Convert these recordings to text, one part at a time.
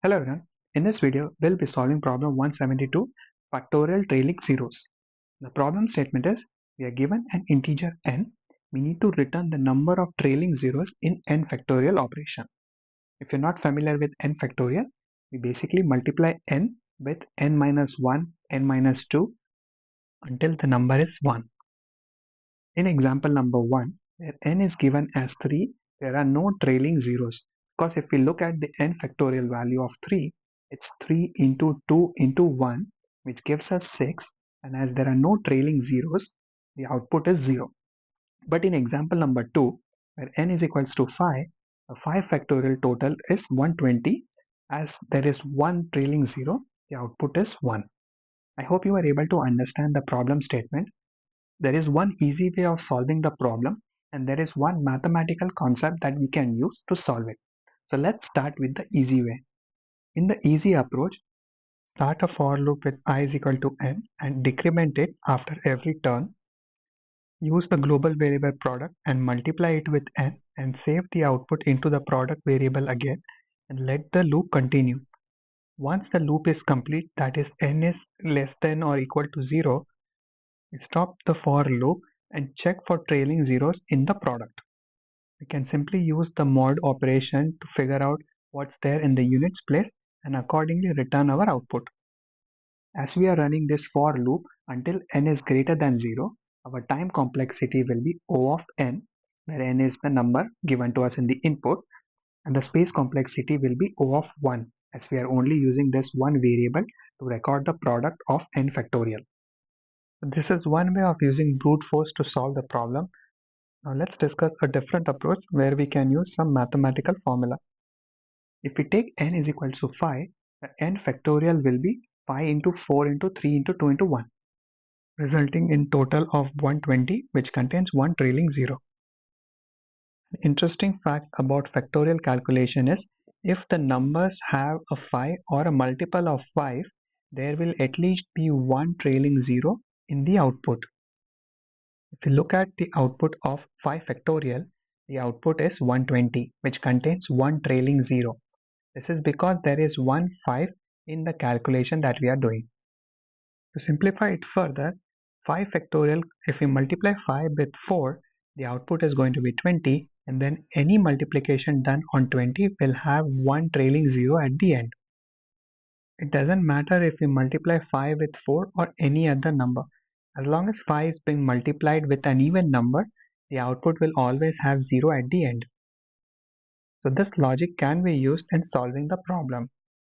Hello everyone. In this video, we'll be solving problem 172, factorial trailing zeros. The problem statement is, we are given an integer n. We need to return the number of trailing zeros in n factorial operation. If you're not familiar with n factorial, we basically multiply n with n minus 1, n minus 2 until the number is 1. In example number 1, where n is given as 3, there are no trailing zeros. Because if we look at the n factorial value of 3, it's 3 into 2 into 1, which gives us 6. And as there are no trailing zeros, the output is 0. But in example number 2, where n is equals to 5, the 5 factorial total is 120. As there is one trailing zero, the output is 1. I hope you are able to understand the problem statement. There is one easy way of solving the problem, and there is one mathematical concept that we can use to solve it. So let's start with the easy way. In the easy approach, start a for loop with I is equal to n and decrement it after every turn. Use the global variable product and multiply it with n and save the output into the product variable again and let the loop continue. Once the loop is complete, that is n is less than or equal to 0, stop the for loop and check for trailing zeros in the product. We can simply use the mod operation to figure out what's there in the units place and accordingly return our output. As we are running this for loop until n is greater than 0, our time complexity will be O of n, where n is the number given to us in the input, and the space complexity will be O of 1, as we are only using this one variable to record the product of n factorial. This is one way of using brute force to solve the problem. Now let's discuss a different approach where we can use some mathematical formula. If we take n is equal to 5, the n factorial will be 5 into 4 into 3 into 2 into 1, resulting in total of 120, which contains one trailing zero. An interesting fact about factorial calculation is, if the numbers have a 5 or a multiple of 5, there will at least be one trailing zero in the output. If you look at the output of 5 factorial, the output is 120, which contains one trailing zero. This is because there is one 5 in the calculation that we are doing. To simplify it further, 5 factorial, if we multiply 5 with 4, the output is going to be 20, and then any multiplication done on 20 will have one trailing zero at the end. It doesn't matter if we multiply 5 with 4 or any other number. As long as 5 is being multiplied with an even number, the output will always have 0 at the end. So this logic can be used in solving the problem.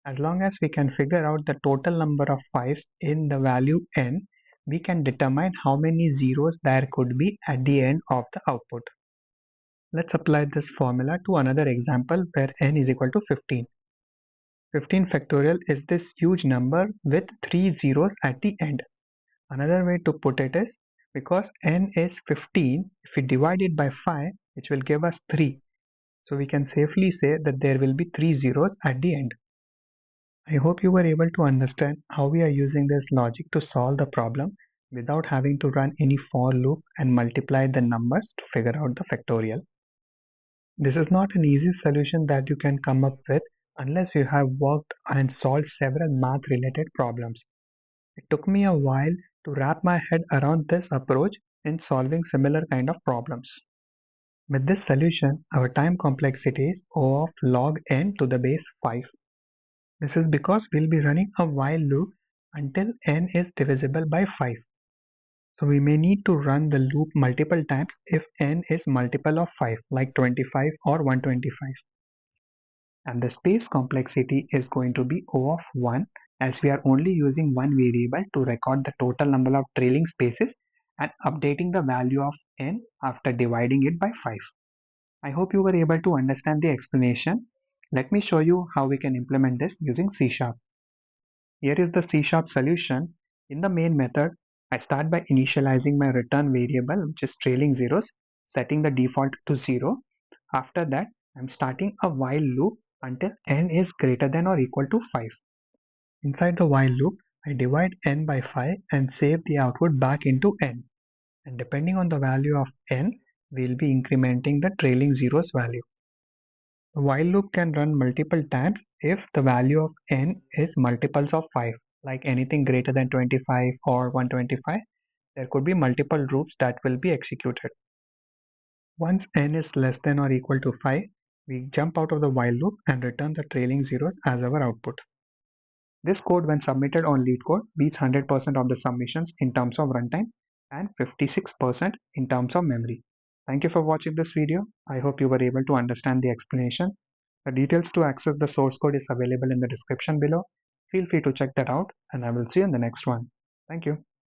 As long as we can figure out the total number of 5s in the value n, we can determine how many zeros there could be at the end of the output. Let's apply this formula to another example where n is equal to 15. 15 factorial is this huge number with 3 zeros at the end. Another way to put it is, because n is 15, if we divide it by 5, which will give us 3. So we can safely say that there will be 3 zeros at the end. I hope you were able to understand how we are using this logic to solve the problem without having to run any for loop and multiply the numbers to figure out the factorial. This is not an easy solution that you can come up with unless you have worked and solved several math related problems. It took me a while to wrap my head around this approach in solving similar kind of problems. With this solution, our time complexity is O of log n to the base 5. This is because we'll be running a while loop until n is divisible by 5. So we may need to run the loop multiple times if n is multiple of 5, like 25 or 125. And the space complexity is going to be O of 1, as we are only using one variable to record the total number of trailing spaces and updating the value of n after dividing it by 5. I hope you were able to understand the explanation. Let me show you how we can implement this using C#. Here is the C# solution. In the main method, I start by initializing my return variable, which is trailing zeros, setting the default to 0. After that, I'm starting a while loop until n is greater than or equal to 5. Inside the while loop, I divide n by 5 and save the output back into n. And depending on the value of n, we'll be incrementing the trailing zeros value. The while loop can run multiple times if the value of n is multiples of 5, like anything greater than 25 or 125. There could be multiple loops that will be executed. Once n is less than or equal to 5, we jump out of the while loop and return the trailing zeros as our output. This code, when submitted on LeetCode, beats 100% of the submissions in terms of runtime and 56% in terms of memory. Thank you for watching this video. I hope you were able to understand the explanation. The details to access the source code is available in the description below. Feel free to check that out, and I will see you in the next one. Thank you.